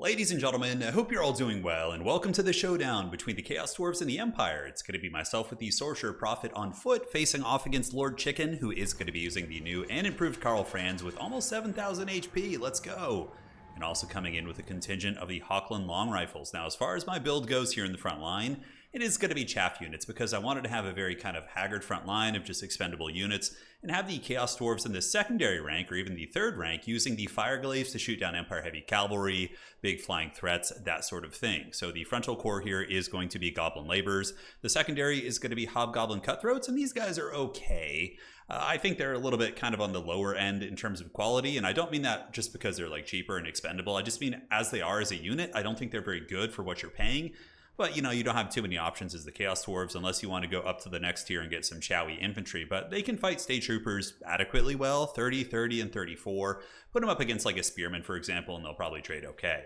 Ladies and gentlemen, I hope you're all doing well, and welcome to the showdown between the Chaos Dwarves and the Empire. It's going to be myself with the Sorcerer Prophet on foot, facing off against Lord Chicken, who is going to be using the new and improved Karl Franz with almost 7,000 HP. Let's go! And also coming in with a contingent of the HOCHLAND long rifles. Now, as far as my build goes here in the front line, it is going to be chaff units because I wanted to have a very kind of haggard front line of just expendable units and have the Chaos Dwarves in the secondary rank or even the third rank using the Fireglaves to shoot down Empire heavy cavalry, big flying threats, that sort of thing. So the frontal core here is going to be Goblin Laborers. The secondary is going to be Hobgoblin Cutthroats, and these guys are okay. I think they're a little bit kind of on the lower end in terms of quality, and I don't mean that just because they're like cheaper and expendable. I just mean as they are as a unit, I don't think they're very good for what you're paying. But, you know, you don't have too many options as the Chaos Dwarves unless you want to go up to the next tier and get some chowy infantry. But they can fight State Troopers adequately well, 30, 30, and 34. Put them up against like a Spearman, for example, and they'll probably trade okay.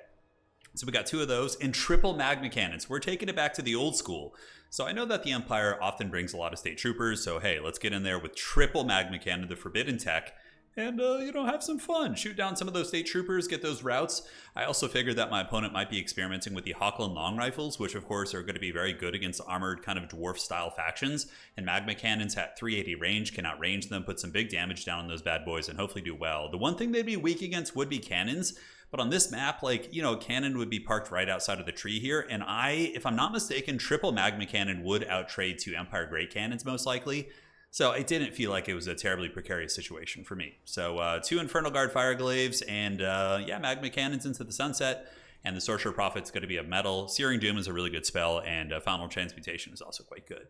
So we got two of those and triple Magma Cannons. We're taking it back to the old school. So I know that the Empire often brings a lot of State Troopers. So, hey, let's get in there with triple Magma Cannon, the forbidden tech. And, have some fun. Shoot down some of those State Troopers, get those routes. I also figured that my opponent might be experimenting with the HOCHLAND long rifles, which of course are going to be very good against armored kind of dwarf style factions. And Magma Cannons at 380 range can outrange them, put some big damage down on those bad boys, and hopefully do well. The one thing they'd be weak against would be cannons. But on this map, like, a cannon would be parked right outside of the tree here. And if I'm not mistaken, triple Magma Cannon would outtrade two Empire Great Cannons most likely. So it didn't feel like it was a terribly precarious situation for me. So two Infernal Guard Fireglaves and Magma Cannons into the sunset. And the Sorcerer Prophet's going to be a metal. Searing Doom is a really good spell, and Fountain Transmutation is also quite good.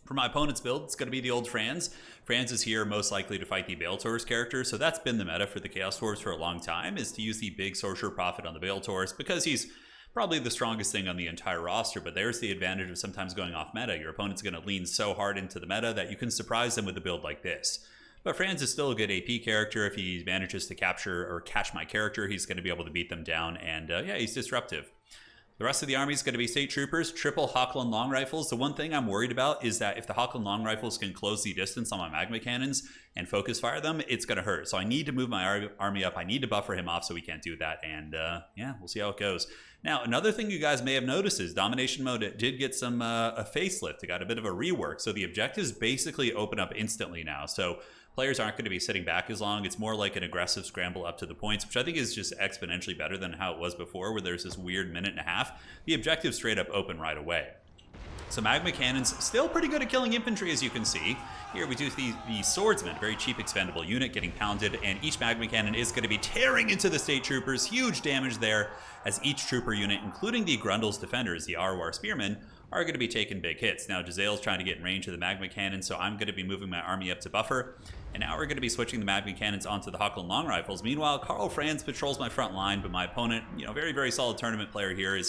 For my opponent's build, it's going to be the old Franz. Franz is here most likely to fight the Bale-Taurus character, so that's been the meta for the Chaos Dwarves for a long time, is to use the big Sorcerer Prophet on the Bale-Taurus because he's probably the strongest thing on the entire roster, but there's the advantage of sometimes going off meta. Your opponent's going to lean so hard into the meta that you can surprise them with a build like this. But Franz is still a good AP character. If he manages to capture or catch my character, he's going to be able to beat them down, and he's disruptive. The rest of the army is going to be State Troopers, triple HOCHLAND long rifles. The one thing I'm worried about is that if the HOCHLAND long rifles can close the distance on my Magma Cannons and focus fire them, it's going to hurt. So I need to move my army up. I need to buffer him off so we can't do that. And we'll see how it goes. Now, another thing you guys may have noticed is Domination Mode did get some a facelift. It got a bit of a rework. So the objectives basically open up instantly now. So players aren't going to be sitting back as long. It's more like an aggressive scramble up to the points, which I think is just exponentially better than how it was before, where there's this weird minute and a half. The objectives straight up open right away. So Magma Cannons still pretty good at killing infantry, as you can see. Here we do the Swordsman, very cheap expendable unit getting pounded, and each Magma Cannon is going to be tearing into the State Troopers. Huge damage there, as each trooper unit, including the Grundle's Defenders, the Arwar Spearmen, are going to be taking big hits. Now, Jezzail's trying to get in range of the Magma Cannon, so I'm going to be moving my army up to buffer. And now we're going to be switching the Magma Cannons onto the HOCHLAND long rifles. Meanwhile, Karl Franz patrols my front line, but my opponent, very, very solid tournament player here,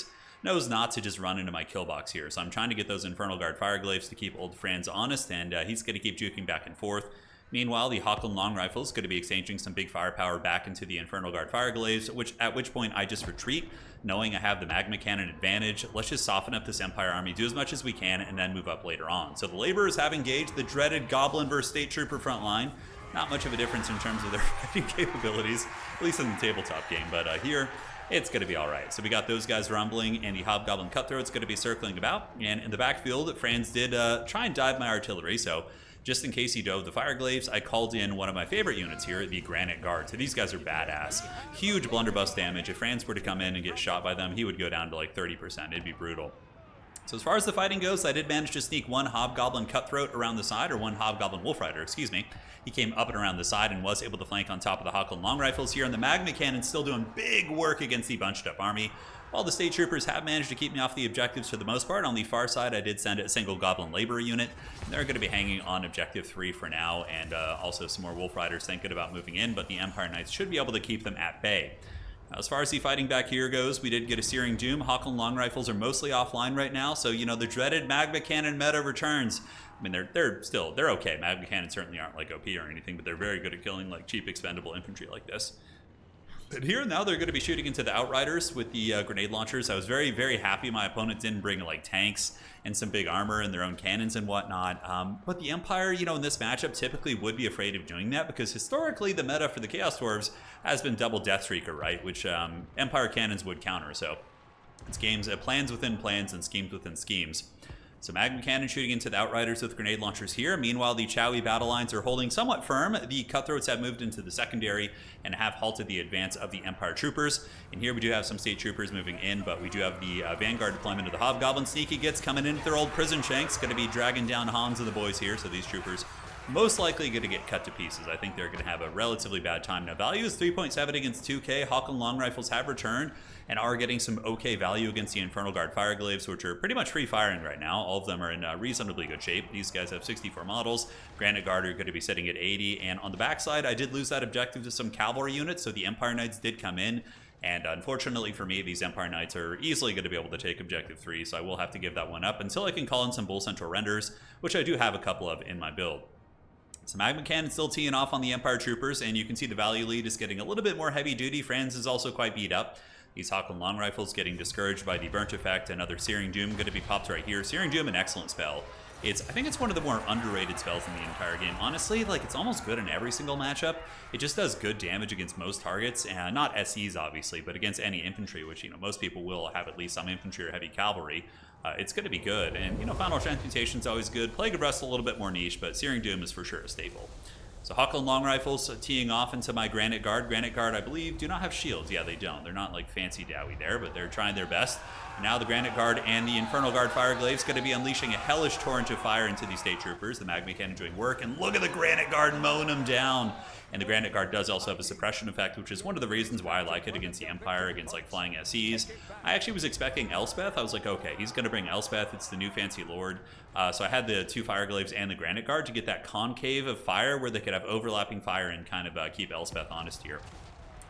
knows not to just run into my kill box here. So I'm trying to get those Infernal Guard Fireglaves to keep old Franz honest, and he's going to keep juking back and forth. Meanwhile, the HOCHLAND long rifle is going to be exchanging some big firepower back into the Infernal Guard Fireglaves, at which point I just retreat, knowing I have the Magma Cannon advantage. Let's just soften up this Empire army, do as much as we can, and then move up later on. So the Laborers have engaged the dreaded Goblin versus State Trooper front line. Not much of a difference in terms of their fighting capabilities, at least in the tabletop game, but here it's going to be all right. So we got those guys rumbling, and the Hobgoblin Cutthroat's going to be circling about. And in the backfield, Franz did try and dive my artillery, so just in case he dove the Fireglaves, I called in one of my favorite units here, the Granite Guard. So these guys are badass. Huge blunderbuss damage. If Franz were to come in and get shot by them, he would go down to like 30%. It'd be brutal. So as far as the fighting goes, I did manage to sneak one Hobgoblin Cutthroat around the side, or one Hobgoblin Wolf Rider, excuse me. He came up and around the side and was able to flank on top of the HOCHLAND long rifles here, and the Magma Cannon still doing big work against the bunched up army. While the State Troopers have managed to keep me off the objectives for the most part, on the far side I did send a single Goblin Laborer unit. They're going to be hanging on Objective 3 for now, and also some more Wolf Riders thinking about moving in, but the Empire Knights should be able to keep them at bay. Now, as far as the fighting back here goes, we did get a Searing Doom. HOCHLAND long rifles are mostly offline right now, so the dreaded Magma Cannon meta returns. I mean, they're okay. Magma Cannons certainly aren't like OP or anything, but they're very good at killing like cheap expendable infantry like this. But here now they're going to be shooting into the Outriders with the grenade launchers. I was very, very happy my opponent didn't bring like tanks and some big armor and their own cannons and whatnot. But the Empire, you know, in this matchup typically would be afraid of doing that because historically the meta for the Chaos Dwarves has been double Deathstreaker, right? Which Empire cannons would counter. So it's games, plans within plans and schemes within schemes. So Magma Cannon shooting into the Outriders with grenade launchers here. Meanwhile, the Chowie battle lines are holding somewhat firm. The Cutthroats have moved into the secondary and have halted the advance of the Empire Troopers. And here we do have some State Troopers moving in, but we do have the Vanguard deployment of the Hobgoblin. Sneaky Gits coming in with their old prison shanks. Going to be dragging down Hans and the boys here, so these troopers most likely going to get cut to pieces. I think they're going to have a relatively bad time. Now, value is 3.7 against 2K. HOCHLAND long rifles have returned and are getting some okay value against the Infernal Guard Fireglaves, which are pretty much free firing right now. All of them are in reasonably good shape. These guys have 64 models. Granite Guard are going to be sitting at 80. And on the backside, I did lose that objective to some cavalry units, so the Empire Knights did come in. And unfortunately for me, these Empire Knights are easily going to be able to take Objective 3, so I will have to give that one up until I can call in some Bull Central Renders, which I do have a couple of in my build. So Magma Cannon still teeing off on the Empire Troopers, and you can see the value lead is getting a little bit more heavy duty. Franz is also quite beat up. These HOCHLAND long rifles getting discouraged by the Burnt Effect. Another Searing Doom going to be popped right here. Searing Doom, an excellent spell. I think it's one of the more underrated spells in the entire game. Honestly, like, it's almost good in every single matchup. It just does good damage against most targets, and not SEs obviously, but against any infantry, which, you know, most people will have at least some infantry or heavy cavalry. It's going to be good, and, you know, Final Transmutation is always good. Plague of Rust a little bit more niche, but Searing Doom is for sure a staple. So HOCHLAND long rifles teeing off into my Granite Guard. Granite Guard, I believe, do not have shields. Yeah, they don't. They're not like fancy dowie there, but they're trying their best. Now the Granite Guard and the Infernal Guard Fireglaves going to be unleashing a hellish torrent of fire into these State Troopers. The Magma Cannon doing work, and look at the Granite Guard mowing them down. And the Granite Guard does also have a suppression effect, which is one of the reasons why I like it against the Empire, against like flying SEs. I actually was expecting Elspeth. I was like, okay, he's going to bring Elspeth. It's the new fancy lord. So I had the two Fireglaves and the Granite Guard to get that concave of fire where they could have overlapping fire and kind of keep Elspeth honest here.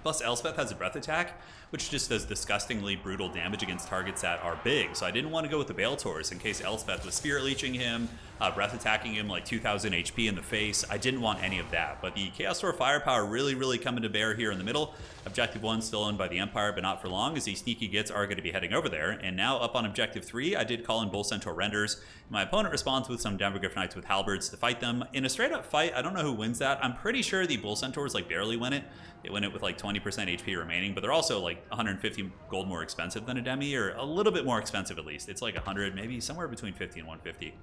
Plus, Elspeth has a breath attack, which just does disgustingly brutal damage against targets that are big. So I didn't want to go with the Bale Taurus in case Elspeth was Spirit Leeching him, breath attacking him like 2,000 HP in the face. I didn't want any of that. But the Chaos Dwarf firepower really coming to bear here in the middle. Objective 1 still owned by the Empire, but not for long, as these Sneaky Gits are going to be heading over there. And now up on Objective 3, I did call in Bull Central Renders. My opponent responds with some Demogryph Knights with Halberds to fight them. In a straight-up fight, I don't know who wins that. I'm pretty sure the Bull Centaurs like barely win it. They win it with like 20% HP remaining, but they're also like 150 gold more expensive than a Demi, or a little bit more expensive at least. It's like 100, maybe somewhere between 50 and 150.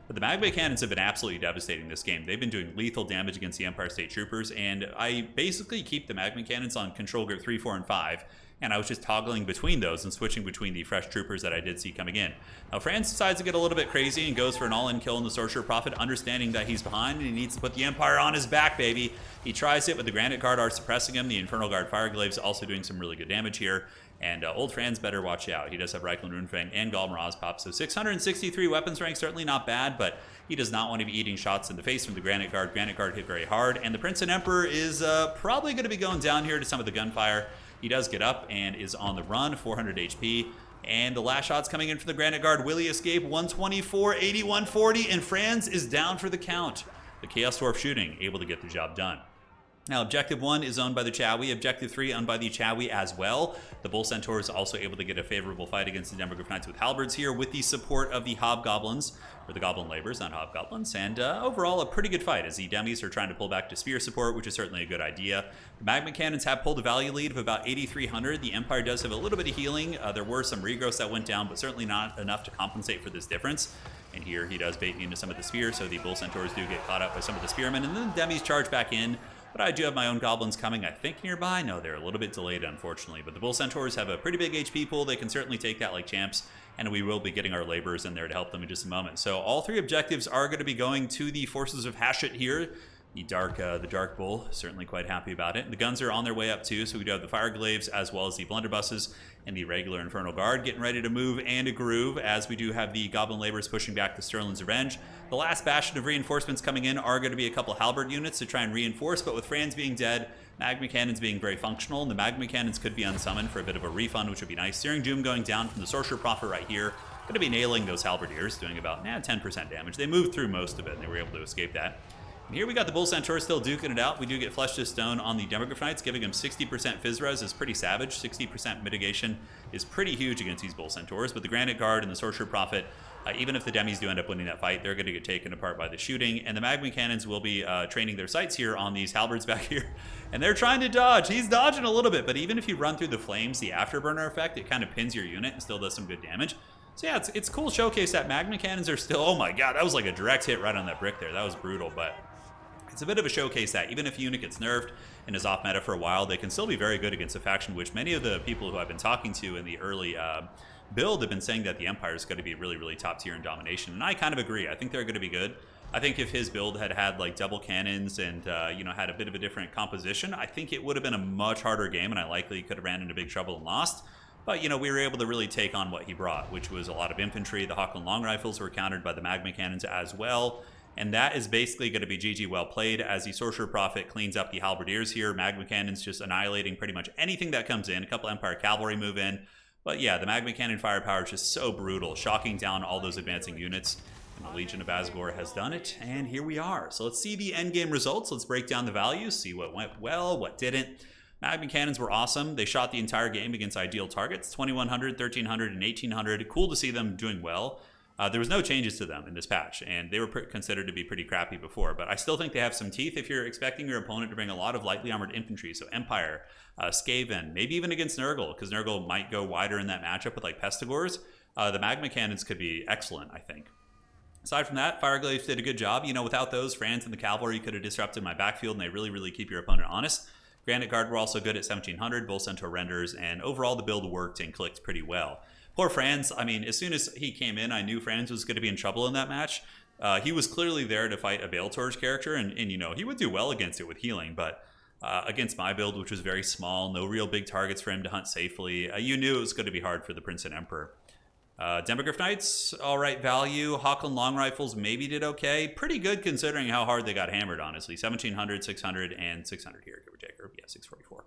But the Magma Cannons have been absolutely devastating this game. They've been doing lethal damage against the Empire State Troopers, and I basically keep the Magma Cannons on Control Group 3, 4, and 5, and I was just toggling between those and switching between the fresh troopers that I did see coming in. Now, Franz decides to get a little bit crazy and goes for an all-in kill in the Sorcerer Prophet, understanding that he's behind and he needs to put the Empire on his back, baby. He tries it, but the Granite Guard are suppressing him. The Infernal Guard Fireglaves also doing some really good damage here. And old Franz better watch out. He does have Reikland Runefang and Golem Pop, so 663 weapons rank, certainly not bad, but he does not want to be eating shots in the face from the Granite Guard. Granite Guard hit very hard, and the Prince and Emperor is probably going to be going down here to some of the gunfire. He does get up and is on the run, 400 HP. And the last shot's coming in from the Granite Guard. Will he escape? 124, 80, 140, and Franz is down for the count. The Chaos Dwarf shooting, able to get the job done. Now, Objective 1 is owned by the Chowie. Objective 3 owned by the Chowie as well. The Bull Centaur is also able to get a favorable fight against the Demogryph Knights with Halberds here with the support of the Hobgoblins, or the Goblin Labors, not Hobgoblins. And overall, a pretty good fight as the Demis are trying to pull back to Spear support, which is certainly a good idea. The Magma Cannons have pulled a value lead of about 8,300. The Empire does have a little bit of healing. There were some regrowths that went down, but certainly not enough to compensate for this difference. And here he does bait me into some of the spears, so the Bull Centaurs do get caught up by some of the Spearmen, and then the Demis charge back in. But I do have my own Goblins coming, I think, nearby. No, they're a little bit delayed, unfortunately. But the Bull Centaurs have a pretty big HP pool. They can certainly take that like champs, and we will be getting our Laborers in there to help them in just a moment. So all three objectives are going to be going to the forces of Hashut here. The Dark Bull, certainly quite happy about it. The guns are on their way up too, so we do have the Fireglaves as well as the Blunderbusses and the regular Infernal Guard getting ready to move and a groove, as we do have the Goblin Laborers pushing back the Sterling's Revenge. The last bastion of reinforcements coming in are going to be a couple Halberd units to try and reinforce, but with Franz being dead, Magma Cannons being very functional, and the Magma Cannons could be unsummoned for a bit of a refund, which would be nice. Searing Doom going down from the Sorcerer Prophet right here. Going to be nailing those Halberdiers, doing about 10% damage. They moved through most of it, and they were able to escape that. Here we got the Bull Centaur still duking it out. We do get Flesh to Stone on the Demogryph Knights, giving him 60% Fizz Res is pretty savage. 60% mitigation is pretty huge against these Bull Centaurs. But the Granite Guard and the Sorcerer Prophet, even if the Demis do end up winning that fight, they're going to get taken apart by the shooting. And the Magma Cannons will be training their sights here on these Halberds back here. And they're trying to dodge. He's dodging a little bit, but even if you run through the flames, the Afterburner effect, it kind of pins your unit and still does some good damage. So yeah, it's cool showcase that Magma Cannons are still, oh my god, that was like a direct hit right on that brick there. That was brutal, but it's a bit of a showcase that even if a unit gets nerfed and is off meta for a while, they can still be very good against a faction, which many of the people who I've been talking to in the early build have been saying that the Empire is going to be really, really top tier in domination. And I kind of agree. I think they're going to be good. I think if his build had like double cannons and you know, had a bit of a different composition, I think it would have been a much harder game, and I likely could have ran into big trouble and lost. But, you know, we were able to really take on what he brought, which was a lot of infantry. The HOCHLAND long rifles were countered by the Magma Cannons as well. And that is basically going to be GG well played as the Sorcerer Prophet cleans up the Halberdiers here. Magma Cannons just annihilating pretty much anything that comes in. A couple Empire Cavalry move in. But yeah, the Magma Cannon firepower is just so brutal, shocking down all those advancing units. And the Legion of Asgore has done it, and here we are. So let's see the endgame results. Let's break down the values, see what went well, what didn't. Magma Cannons were awesome. They shot the entire game against ideal targets, 2100, 1300, and 1800. Cool to see them doing well. There was no changes to them in this patch, and they were considered to be pretty crappy before, but I still think they have some teeth if you're expecting your opponent to bring a lot of lightly armored infantry, so Empire, Skaven, maybe even against Nurgle, because Nurgle might go wider in that matchup with like Pestigors. The Magma Cannons could be excellent, I think. Aside from that, Fireglaves did a good job. You know, without those, Franz and the Cavalry could have disrupted my backfield, and they really, really keep your opponent honest. Granite Guard were also good at 1700, Bull Centaur renders, and overall the build worked and clicked pretty well. Poor Franz, I mean, as soon as he came in, I knew Franz was going to be in trouble in that match. He was clearly there to fight a Baletor's character, and you know, he would do well against it with healing, but against my build, which was very small, no real big targets for him to hunt safely, you knew it was going to be hard for the Prince and Emperor. Demogryph Knights, all right value. HOCHLAND long rifles maybe did okay. Pretty good considering how hard they got hammered, honestly. 1700, 600, and 600 here, give or take. Or, yeah, 644.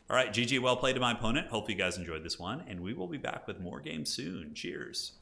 All right, GG, well played to my opponent. Hope you guys enjoyed this one, and we will be back with more games soon. Cheers.